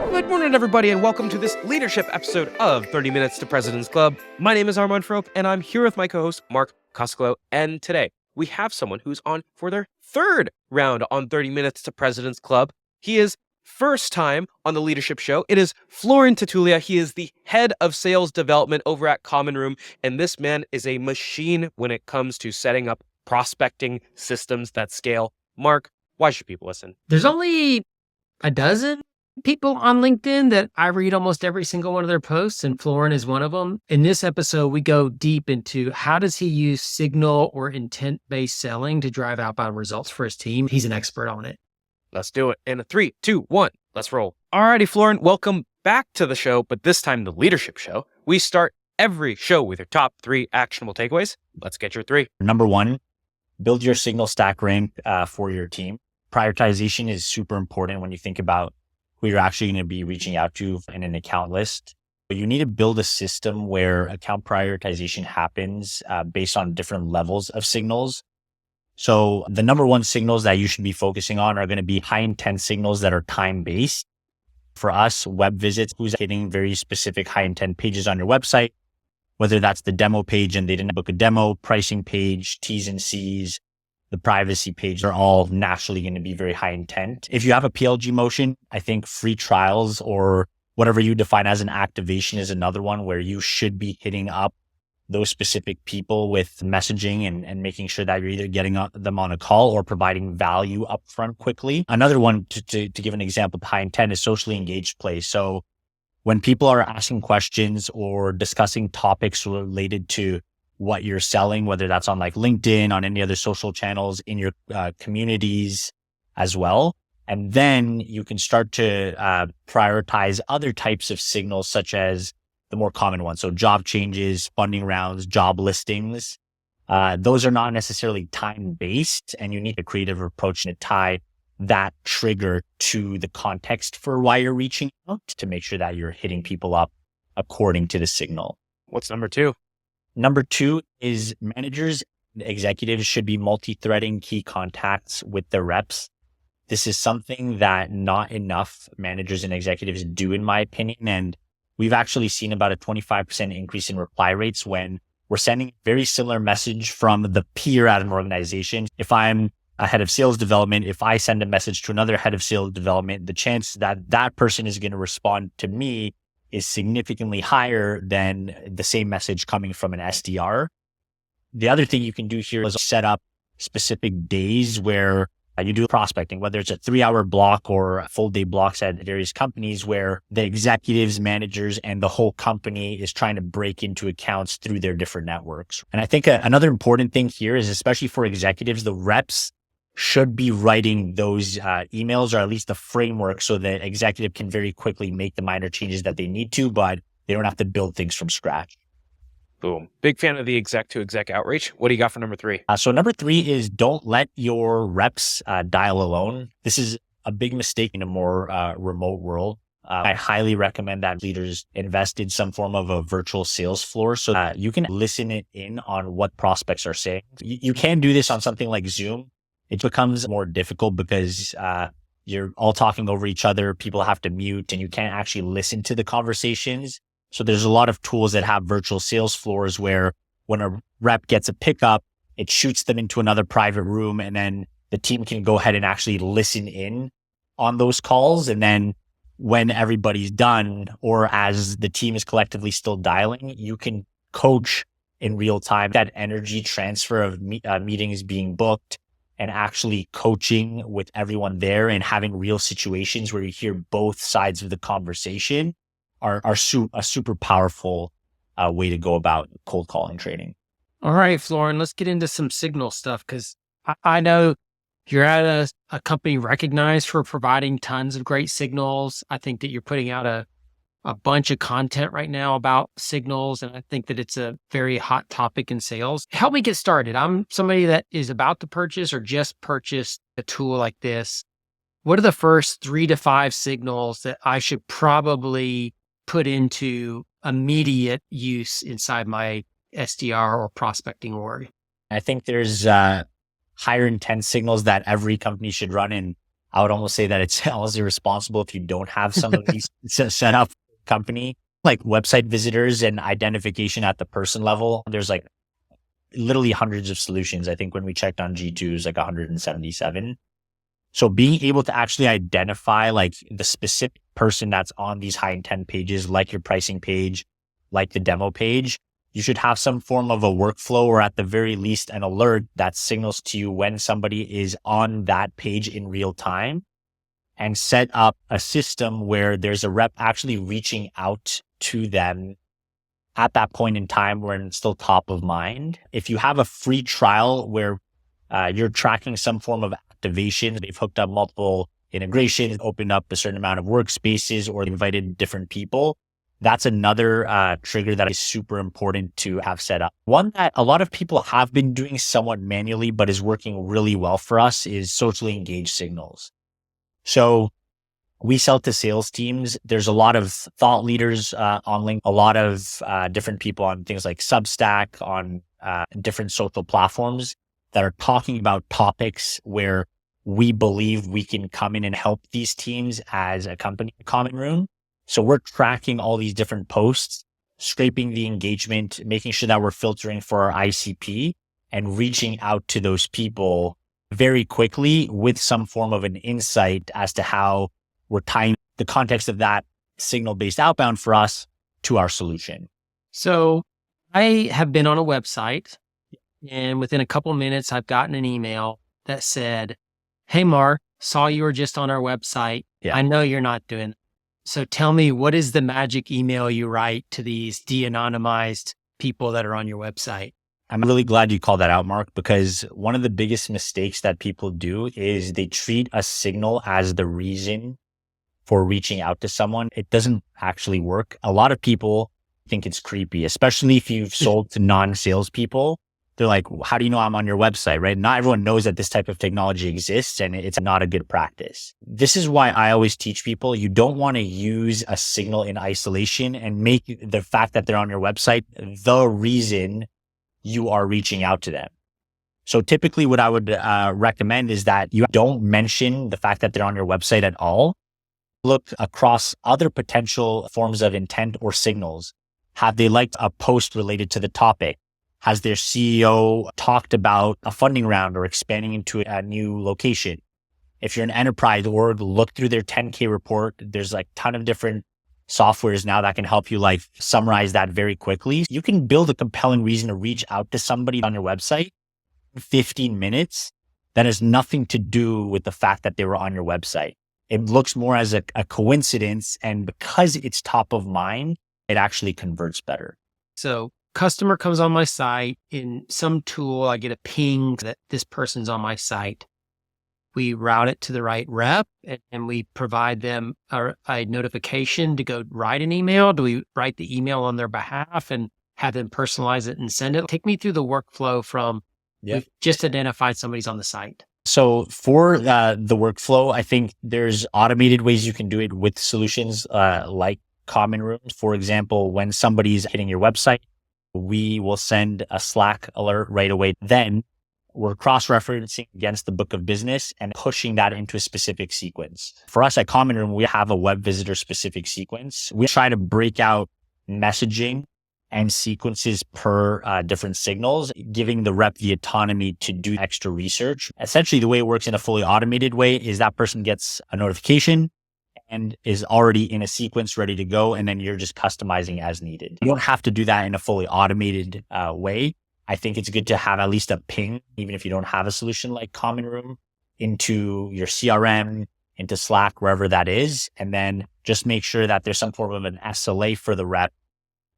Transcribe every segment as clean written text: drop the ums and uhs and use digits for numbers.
Good morning, everybody, and welcome to this leadership episode of 30 Minutes to President's Club. My name is Armand Froke, and I'm here with my co-host, Mark Coscolo. And today, we have someone who's on for their third round on 30 Minutes to President's Club. He is first time on the leadership show. It is Florin Tatulea. He is the head of sales development over at Common Room, and this man is a machine when it comes to setting up prospecting systems that scale. Mark, why should people listen? There's only a dozen people on LinkedIn that I read almost every single one of their posts, and Florin is one of them. In this episode, we go deep into how does he use signal or intent-based selling to drive outbound results for his team. He's an expert on it. Let's do it. In a 3, 2, 1, let's roll. Alrighty, Florin, welcome back to the show, but this time the leadership show. We start every show with your top 3 actionable takeaways. Let's get your 3. Number 1, build your signal stack rank for your team. Prioritization is super important when you think about who you're actually going to be reaching out to in an account list. But you need to build a system where account prioritization happens based on different levels of signals. So the number 1 signals that you should be focusing on are going to be high intent signals that are time-based. For us, web visits, who's hitting very specific high intent pages on your website, whether that's the demo page and they didn't book a demo, pricing page, T's and C's, the privacy page are all naturally going to be very high intent. If you have a PLG motion, I think free trials or whatever you define as an activation is another one where you should be hitting up those specific people with messaging and making sure that you're either getting them on a call or providing value upfront quickly. Another one to give an example of high intent is socially engaged play. So when people are asking questions or discussing topics related to what you're selling, whether that's on like LinkedIn, on any other social channels, in your communities as well. And then you can start to prioritize other types of signals, such as the more common ones. So job changes, funding rounds, job listings. Those are not necessarily time-based, and you need a creative approach to tie that trigger to the context for why you're reaching out to make sure that you're hitting people up according to the signal. What's number 2? Number 2 is managers and executives should be multi-threading key contacts with their reps. This is something that not enough managers and executives do, in my opinion. And we've actually seen about a 25% increase in reply rates when we're sending a very similar message from the peer at an organization. If I'm a head of sales development, if I send a message to another head of sales development, the chance that that person is going to respond to me is significantly higher than the same message coming from an SDR. The other thing you can do here is set up specific days where you do prospecting, whether it's a 3-hour block or full day blocks at various companies where the executives, managers, and the whole company is trying to break into accounts through their different networks. And I think another important thing here is, especially for executives, the reps should be writing those emails, or at least the framework, so that executive can very quickly make the minor changes that they need to, but they don't have to build things from scratch. Boom. Big fan of the exec to exec outreach. What do you got for number 3? So number 3 is don't let your reps dial alone. This is a big mistake in a more remote world. I highly recommend that leaders invest in some form of a virtual sales floor so that you can listen in on what prospects are saying. You can do this on something like Zoom. It becomes more difficult because you're all talking over each other. People have to mute and you can't actually listen to the conversations. So there's a lot of tools that have virtual sales floors where when a rep gets a pickup, it shoots them into another private room, and then the team can go ahead and actually listen in on those calls. And then when everybody's done, or as the team is collectively still dialing, you can coach in real time that energy transfer of meetings being booked and actually coaching with everyone there and having real situations where you hear both sides of the conversation are a super powerful way to go about cold calling training. All right, Florin, let's get into some signal stuff, because I know you're at a company recognized for providing tons of great signals. I think that you're putting out a bunch of content right now about signals, and I think that it's a very hot topic in sales. Help me get started. I'm somebody that is about to purchase or just purchased a tool like this. What are the first 3 to 5 signals that I should probably put into immediate use inside my SDR or prospecting org? I think there's higher intent signals that every company should run. And I would almost say that it's almost irresponsible if you don't have some of these set up company, like website visitors and identification at the person level. There's like literally hundreds of solutions. I think when we checked on G2, is like 177. So being able to actually identify like the specific person that's on these high intent pages, like your pricing page, like the demo page, you should have some form of a workflow or at the very least an alert that signals to you when somebody is on that page in real time, and set up a system where there's a rep actually reaching out to them at that point in time when it's still top of mind. If you have a free trial where you're tracking some form of activation, they've hooked up multiple integrations, opened up a certain amount of workspaces, or invited different people, that's another trigger that is super important to have set up. One that a lot of people have been doing somewhat manually, but is working really well for us is socially engaged signals. So we sell to sales teams. There's a lot of thought leaders on LinkedIn, a lot of different people on things like Substack, on different social platforms that are talking about topics where we believe we can come in and help these teams as a company, Common Room. So we're tracking all these different posts, scraping the engagement, making sure that we're filtering for our ICP and reaching out to those people very quickly with some form of an insight as to how we're tying the context of that signal-based outbound for us to our solution. So I have been on a website, and within a couple of minutes, I've gotten an email that said, "Hey, Mark, saw you were just on our website. Yeah. I know you're not doing. So tell me, what is the magic email you write to these de-anonymized people that are on your website?" I'm really glad you called that out, Mark, because one of the biggest mistakes that people do is they treat a signal as the reason for reaching out to someone. It doesn't actually work. A lot of people think it's creepy, especially if you've sold to non-salespeople. They're like, "How do you know I'm on your website?" Right? Not everyone knows that this type of technology exists, and it's not a good practice. This is why I always teach people, you don't want to use a signal in isolation and make the fact that they're on your website the reason you are reaching out to them. So typically what I would recommend is that you don't mention the fact that they're on your website at all. Look across other potential forms of intent or signals. Have they liked a post related to the topic? Has their CEO talked about a funding round or expanding into a new location? If you're an enterprise org, look through their 10K report. There's like a ton of different softwares now that can help you like summarize that very quickly. You can build a compelling reason to reach out to somebody on your website in 15 minutes that has nothing to do with the fact that they were on your website. It looks more as a coincidence, and because it's top of mind, it actually converts better. So customer comes on my site in some tool. I get a ping that this person's on my site. We route it to the right rep and we provide them a notification to go write an email. Do we write the email on their behalf and have them personalize it and send it? Take me through the workflow from we've just identified somebody's on the site. So for the workflow, I think there's automated ways you can do it with solutions like Common Rooms. For example, when somebody's hitting your website, we will send a Slack alert right away. Then we're cross-referencing against the book of business and pushing that into a specific sequence. For us at Common Room, we have a web visitor specific sequence. We try to break out messaging and sequences per different signals, giving the rep the autonomy to do extra research. Essentially, the way it works in a fully automated way is that person gets a notification and is already in a sequence ready to go, and then you're just customizing as needed. You don't have to do that in a fully automated way. I think it's good to have at least a ping, even if you don't have a solution like Common Room, into your CRM, into Slack, wherever that is, and then just make sure that there's some form of an SLA for the rep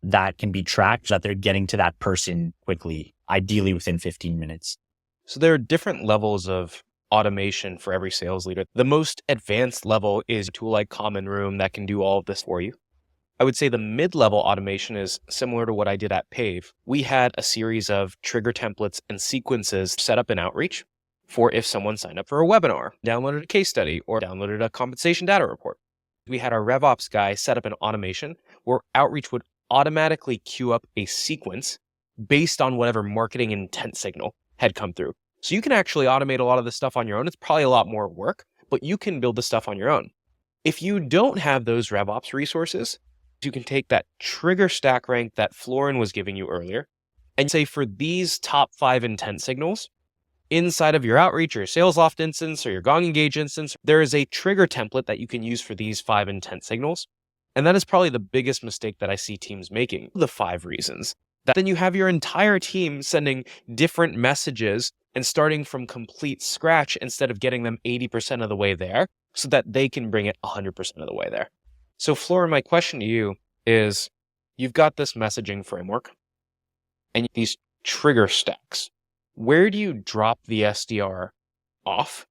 that can be tracked, so that they're getting to that person quickly, ideally within 15 minutes. So there are different levels of automation for every sales leader. The most advanced level is a tool like Common Room that can do all of this for you. I would say the mid-level automation is similar to what I did at Pave. We had a series of trigger templates and sequences set up in Outreach for if someone signed up for a webinar, downloaded a case study, or downloaded a compensation data report. We had our RevOps guy set up an automation where Outreach would automatically queue up a sequence based on whatever marketing intent signal had come through. So you can actually automate a lot of this stuff on your own. It's probably a lot more work, but you can build the stuff on your own. If you don't have those RevOps resources, you can take that trigger stack rank that Florin was giving you earlier and say for these top 5 intent signals, inside of your outreach or your sales loft instance or your Gong Engage instance, there is a trigger template that you can use for these 5 intent signals. And that is probably the biggest mistake that I see teams making, the 5 reasons. That then you have your entire team sending different messages and starting from complete scratch instead of getting them 80% of the way there so that they can bring it 100% of the way there. So Florin, my question to you is, you've got this messaging framework and these trigger stacks. Where do you drop the SDR off?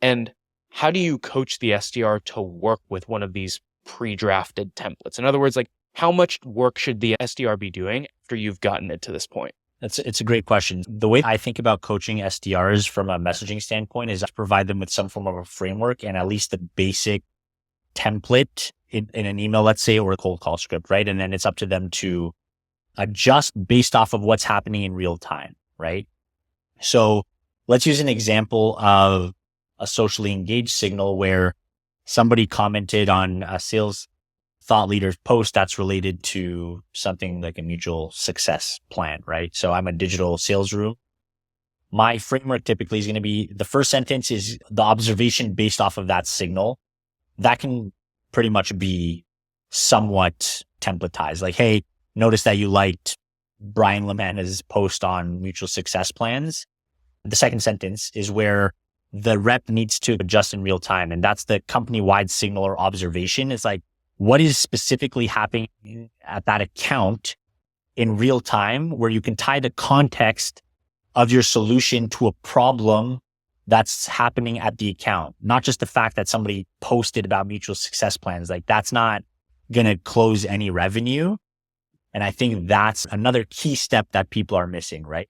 And how do you coach the SDR to work with one of these pre-drafted templates? In other words, like, how much work should the SDR be doing after you've gotten it to this point? It's a great question. The way I think about coaching SDRs from a messaging standpoint is to provide them with some form of a framework and at least the basic template in an email, let's say, or a cold call script, right? And then it's up to them to adjust based off of what's happening in real time, right? So let's use an example of a socially engaged signal where somebody commented on a sales thought leader's post that's related to something like a mutual success plan, right? So I'm a digital sales room. My framework typically is going to be the first sentence is the observation based off of that signal. That can pretty much be somewhat templatized. Like, hey, notice that you liked Brian Lamanna's post on mutual success plans. The second sentence is where the rep needs to adjust in real time. And that's the company-wide signal or observation. It's like, what is specifically happening at that account in real time where you can tie the context of your solution to a problem that's happening at the account, not just the fact that somebody posted about mutual success plans. Like, that's not going to close any revenue. And I think that's another key step that people are missing, right?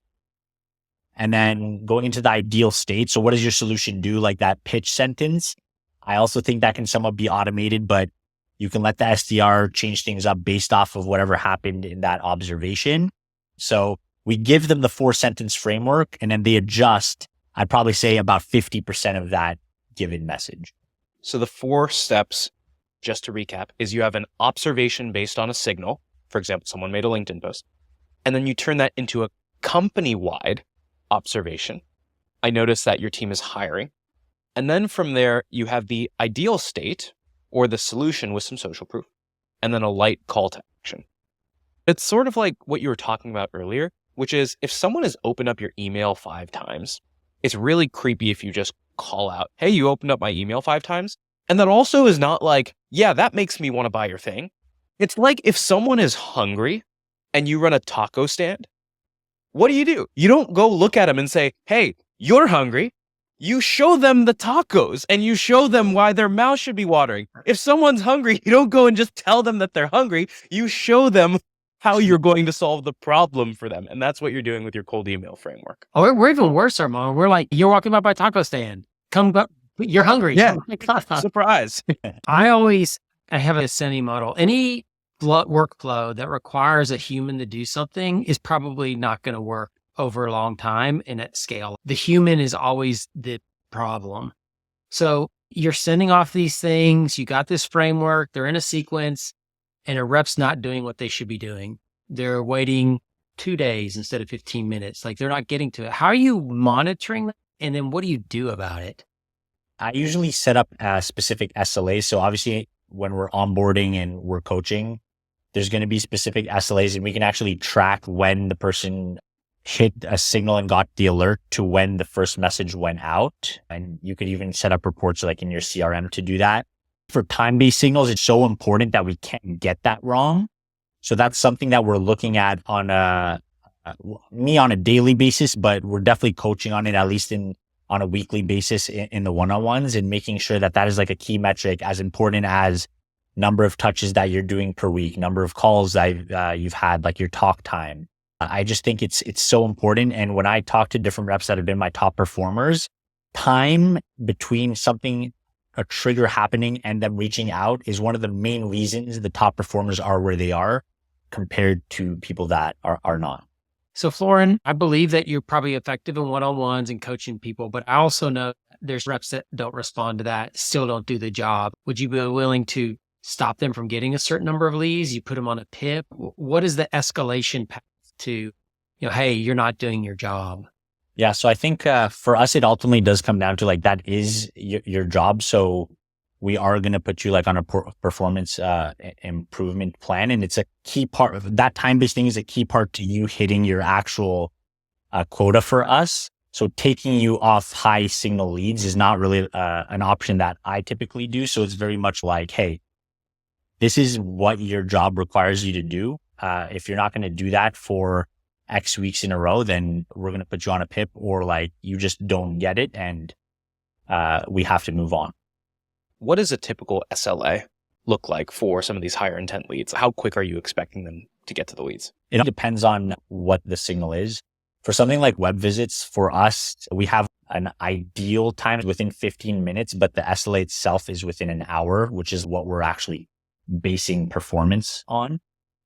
And then going into the ideal state. So what does your solution do? Like that pitch sentence. I also think that can somewhat be automated, but you can let the SDR change things up based off of whatever happened in that observation. So we give them the 4-sentence framework and then they adjust, I'd probably say about 50% of that given message. So the 4 steps, just to recap, is you have an observation based on a signal. For example, someone made a LinkedIn post. And then you turn that into a company-wide observation. I noticed that your team is hiring. And then from there, you have the ideal state or the solution with some social proof, and then a light call to action. It's sort of like what you were talking about earlier, which is if someone has opened up your email 5 times, it's really creepy if you just call out, hey, you opened up my email 5 times. And that also is not like, yeah, that makes me want to buy your thing. It's like if someone is hungry and you run a taco stand, what do? You don't go look at them and say, hey, you're hungry. You show them the tacos and you show them why their mouth should be watering. If someone's hungry, you don't go and just tell them that they're hungry. You show them how you're going to solve the problem for them. And that's what you're doing with your cold email framework. Oh, we're even worse, Armand. We're like, you're walking by my taco stand. Come up, you're hungry. Yeah. Surprise. I have a sending model. Any workflow that requires a human to do something is probably not going to work over a long time and at scale. The human is always the problem. So you're sending off these things, you got this framework, they're in a sequence, and a rep's not doing what they should be doing. They're waiting 2 days instead of 15 minutes. Like, they're not getting to it. How are you monitoring that? And then what do you do about it? I usually set up specific SLAs. So obviously when we're onboarding and we're coaching, there's going to be specific SLAs and we can actually track when the person hit a signal and got the alert to when the first message went out. And you could even set up reports like in your CRM to do that. For time-based signals, it's so important that we can't get that wrong. So that's something that we're looking at on a daily basis, but we're definitely coaching on it, at least on a weekly basis in the one-on-ones, and making sure that that is like a key metric as important as number of touches that you're doing per week, number of calls that you've had, like your talk time. I just think it's so important. And when I talk to different reps that have been my top performers, time between a trigger happening and them reaching out is one of the main reasons the top performers are where they are compared to people that are not. So Florin, I believe that you're probably effective in one-on-ones and coaching people, but I also know there's reps that don't respond to that, still don't do the job. Would you be willing to stop them from getting a certain number of leads? You put them on a PIP. What is the escalation path to, hey, you're not doing your job? Yeah. So I think for us, it ultimately does come down to like, that is your job. So we are going to put you like on a performance improvement plan. And it's a key part of that. Time-based thing is a key part to you hitting your actual quota for us. So taking you off high signal leads is not really an option that I typically do. So it's very much like, hey, this is what your job requires you to do. If you're not going to do that for X weeks in a row, then we're going to put you on a PIP, or like you just don't get it and we have to move on. What does a typical SLA look like for some of these higher intent leads? How quick are you expecting them to get to the leads? It depends on what the signal is. For something like web visits, for us, we have an ideal time within 15 minutes, but the SLA itself is within an hour, which is what we're actually basing performance on.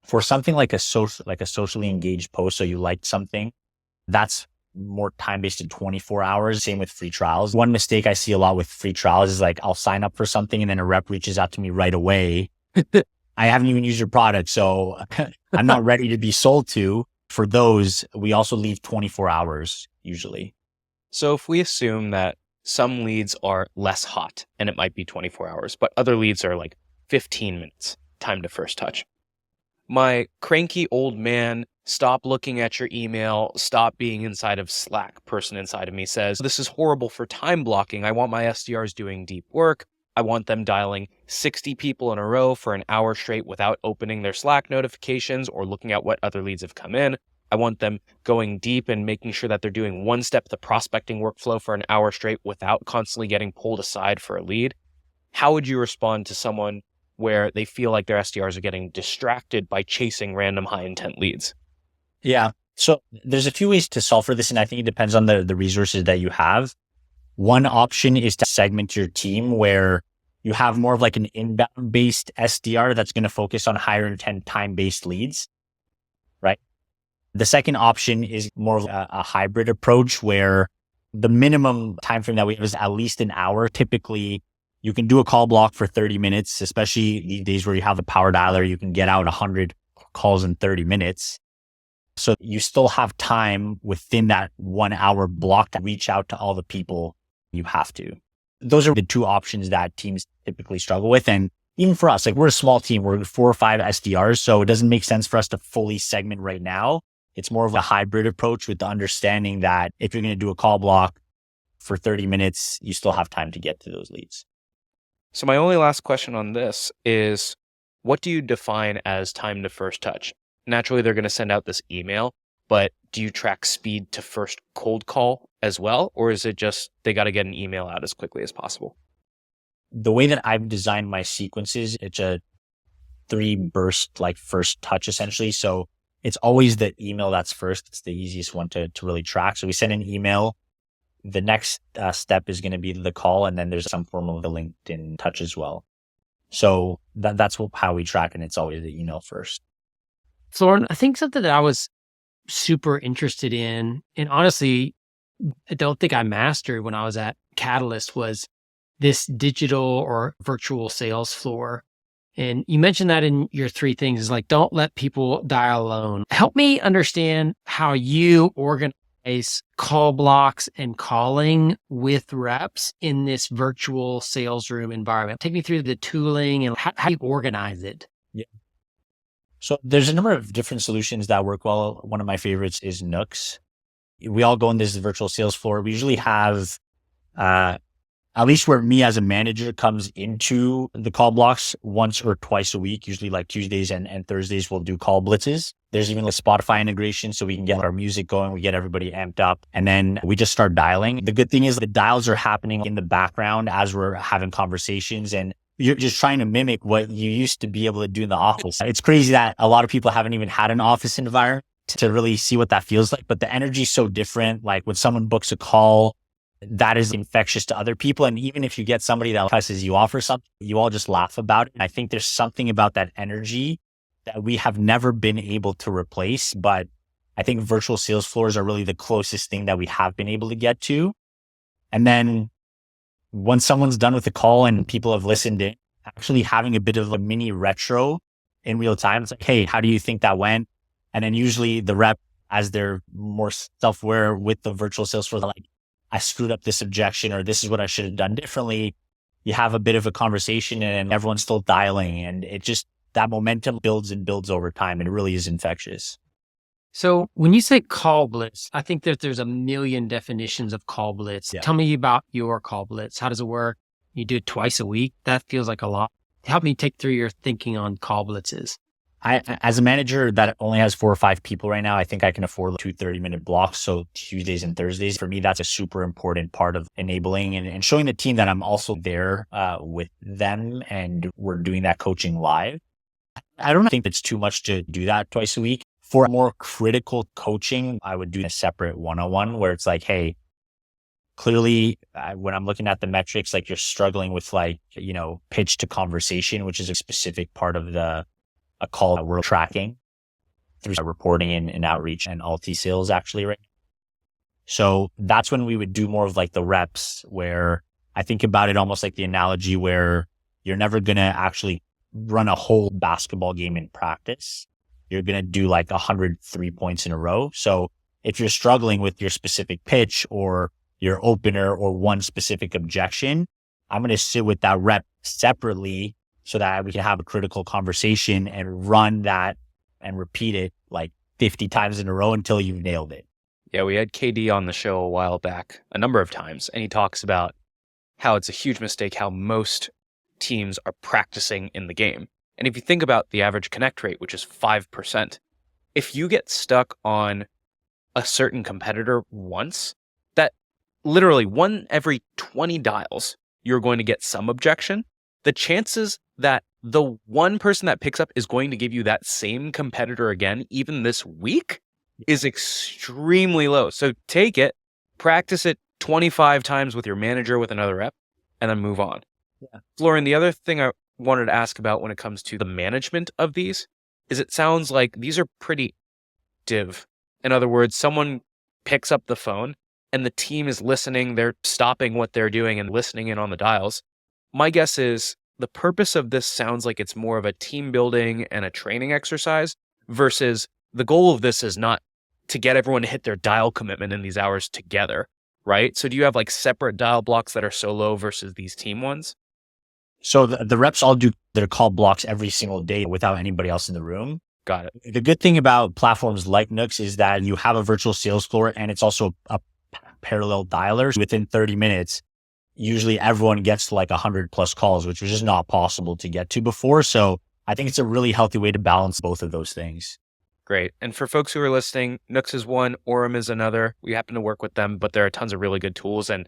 For something like a socially engaged post, so you liked something, that's more time-based in 24 hours. Same with free trials. One mistake I see a lot with free trials is like, I'll sign up for something and then a rep reaches out to me right away. I haven't even used your product, so I'm not ready to be sold to. For those, we also leave 24 hours usually. So if we assume that some leads are less hot and it might be 24 hours, but other leads are like 15 minutes, time to first touch. My cranky old man, stop looking at your email, stop being inside of Slack person inside of me says, this is horrible for time blocking. I want my SDRs doing deep work. I want them dialing 60 people in a row for an hour straight without opening their Slack notifications or looking at what other leads have come in. I want them going deep and making sure that they're doing one step the prospecting workflow for an hour straight without constantly getting pulled aside for a lead. How would you respond to someone where they feel like their SDRs are getting distracted by chasing random high intent leads? Yeah. So there's a few ways to solve for this, and I think it depends on the resources that you have. One option is to segment your team where you have more of like an inbound based SDR that's going to focus on higher intent time-based leads, right? The second option is more of a hybrid approach where the minimum time frame that we have is at least an hour. Typically, you can do a call block for 30 minutes, especially these days where you have the power dialer, you can get out 100 calls in 30 minutes. So you still have time within that 1 hour block to reach out to all the people you have to. Those are the two options that teams typically struggle with. And even for us, like we're a small team, we're 4 or 5 SDRs. So it doesn't make sense for us to fully segment right now. It's more of a hybrid approach with the understanding that if you're going to do a call block for 30 minutes, you still have time to get to those leads. So my only last question on this is, what do you define as time to first touch? Naturally, they're going to send out this email, but do you track speed to first cold call as well? Or is it just they got to get an email out as quickly as possible? The way that I've designed my sequences, it's a 3 burst, like first touch essentially. So it's always the email that's first. It's the easiest one to really track. So we send an email. The next step is going to be the call. And then there's some form of the LinkedIn touch as well. So that's how we track. And it's always the email first. Florin, I think something that I was super interested in, and honestly, I don't think I mastered when I was at Catalyst, was this digital or virtual sales floor. And you mentioned that in your 3 things is like, don't let people die alone. Help me understand how you organize call blocks and calling with reps in this virtual sales room environment. Take me through the tooling and how you organize it. Yeah. So there's a number of different solutions that work well. One of my favorites is Nooks. We all go in this virtual sales floor. We usually have, at least where me as a manager comes into the call blocks once or twice a week, usually like Tuesdays and Thursdays, we'll do call blitzes. There's even a Spotify integration so we can get our music going. We get everybody amped up and then we just start dialing. The good thing is the dials are happening in the background as we're having conversations, and you're just trying to mimic what you used to be able to do in the office. It's crazy that a lot of people haven't even had an office environment to really see what that feels like, but the energy is so different. Like when someone books a call, that is infectious to other people. And even if you get somebody that cusses you off or something, you all just laugh about it. And I think there's something about that energy that we have never been able to replace. But I think virtual sales floors are really the closest thing that we have been able to get to. And then once someone's done with the call and people have listened in, actually having a bit of a mini retro in real time. It's like, hey, how do you think that went? And then usually the rep, as they're more self-aware with the virtual sales force, like, I screwed up this objection, or this is what I should have done differently. You have a bit of a conversation and everyone's still dialing, and it just, that momentum builds and builds over time, and it really is infectious. So when you say call blitz, I think that there's a million definitions of call blitz. Yeah. Tell me about your call blitz. How does it work? You do it twice a week? That feels like a lot. Help me take through your thinking on call blitzes. As a manager that only has 4 or 5 people right now, I think I can afford 2 30-minute blocks. So Tuesdays and Thursdays, for me, that's a super important part of enabling and showing the team that I'm also there with them, and we're doing that coaching live. I don't think it's too much to do that twice a week. For more critical coaching, I would do a separate one-on-one where it's like, hey, clearly when I'm looking at the metrics, like you're struggling with pitch to conversation, which is a specific part of a call that we're tracking through reporting and outreach and Alti sales actually, right? So that's when we would do more of like the reps, where I think about it almost like the analogy where you're never going to actually run a whole basketball game in practice. You're going to do like 100 3-points in a row. So if you're struggling with your specific pitch or your opener or one specific objection, I'm going to sit with that rep separately so that we can have a critical conversation and run that and repeat it like 50 times in a row until you've nailed it. Yeah, we had KD on the show a while back, a number of times, and he talks about how it's a huge mistake how most teams are practicing in the game. And if you think about the average connect rate, which is 5%, if you get stuck on a certain competitor once, that literally 1 every 20 dials, you're going to get some objection. The chances that the one person that picks up is going to give you that same competitor again, even this week, is extremely low. So take it, practice it 25 times with your manager with another rep, and then move on. Yeah. Florin, the other thing I wanted to ask about when it comes to the management of these is it sounds like these are pretty active. In other words, someone picks up the phone and the team is listening. They're stopping what they're doing and listening in on the dials. My guess is the purpose of this sounds like it's more of a team building and a training exercise versus the goal of this is not to get everyone to hit their dial commitment in these hours together, right? So do you have like separate dial blocks that are solo versus these team ones? So the reps all do their call blocks every single day without anybody else in the room. Got it. The good thing about platforms like Nooks is that you have a virtual sales floor and it's also a parallel dialer. Within 30 minutes, usually everyone gets to like 100+ calls, which was just not possible to get to before. So I think it's a really healthy way to balance both of those things. Great. And for folks who are listening, Nooks is one, Orem is another. We happen to work with them, but there are tons of really good tools. And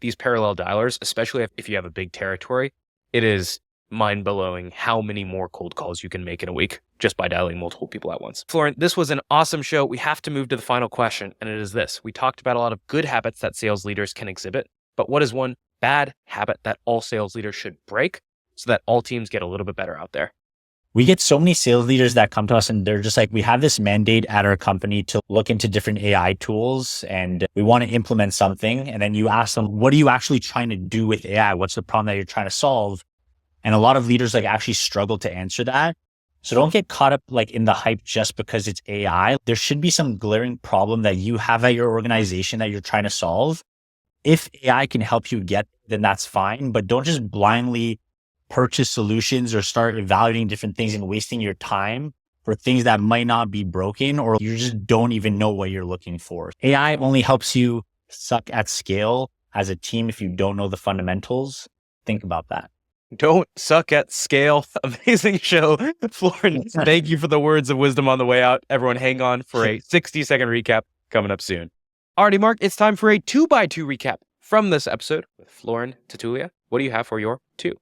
these parallel dialers, especially if you have a big territory, it is mind-blowing how many more cold calls you can make in a week just by dialing multiple people at once. Florin, this was an awesome show. We have to move to the final question, and it is this. We talked about a lot of good habits that sales leaders can exhibit, but what is one bad habit that all sales leaders should break so that all teams get a little bit better out there? We get so many sales leaders that come to us and they're just like, we have this mandate at our company to look into different AI tools and we want to implement something. And then you ask them, what are you actually trying to do with AI? What's the problem that you're trying to solve? And a lot of leaders like actually struggle to answer that. So don't get caught up like in the hype just because it's AI. There should be some glaring problem that you have at your organization that you're trying to solve. If AI can help you get, then that's fine, but don't just blindly purchase solutions or start evaluating different things and wasting your time for things that might not be broken or you just don't even know what you're looking for. AI only helps you suck at scale as a team if you don't know the fundamentals. Think about that. Don't suck at scale. Amazing show. Florin, thank you for the words of wisdom on the way out. Everyone hang on for a 60-second recap coming up soon. Alrighty, Mark, it's time for a 2x2 recap from this episode with Florin Tatulea. What do you have for your 2?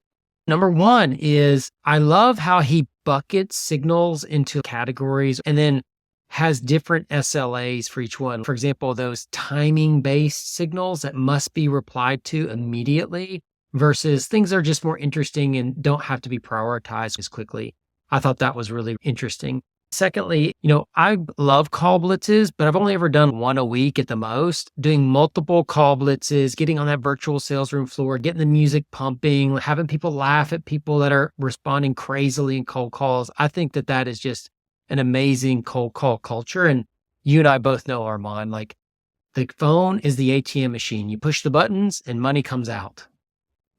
Number 1 is I love how he buckets signals into categories and then has different SLAs for each one. For example, those timing-based signals that must be replied to immediately versus things that are just more interesting and don't have to be prioritized as quickly. I thought that was really interesting. Secondly, I love call blitzes, but I've only ever done one a week at the most. Doing multiple call blitzes, getting on that virtual sales room floor, getting the music pumping, having people laugh at people that are responding crazily in cold calls. I think that is just an amazing cold call culture. And you and I both know, Armand, like the phone is the ATM machine. You push the buttons and money comes out.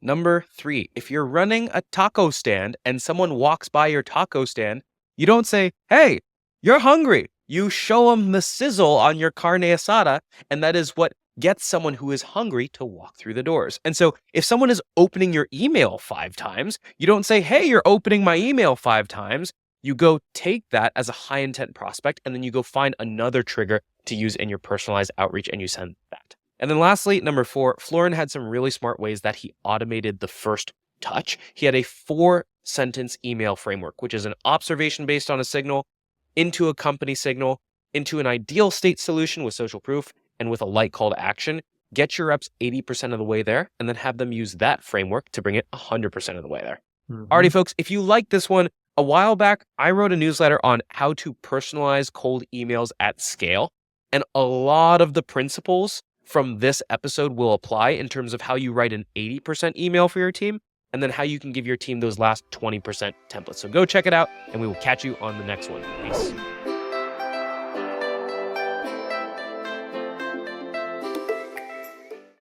Number 3, if you're running a taco stand and someone walks by your taco stand, you don't say, "Hey, you're hungry." You show them the sizzle on your carne asada, and that is what gets someone who is hungry to walk through the doors. And so if someone is opening your email 5 times, you don't say, "Hey, you're opening my email 5 times." You go take that as a high intent prospect, and then you go find another trigger to use in your personalized outreach, and you send that. And then lastly, number 4, Florin had some really smart ways that he automated the first touch. He had a 4-sentence email framework, which is an observation based on a signal, into a company signal, into an ideal state solution with social proof, and with a light call to action. Get your reps 80% of the way there, and then have them use that framework to bring it 100% of the way there. Alrighty, folks, if you like this one, a while back, I wrote a newsletter on how to personalize cold emails at scale. And a lot of the principles from this episode will apply in terms of how you write an 80% email for your team, and then how you can give your team those last 20% templates. So go check it out, and we will catch you on the next one. Peace.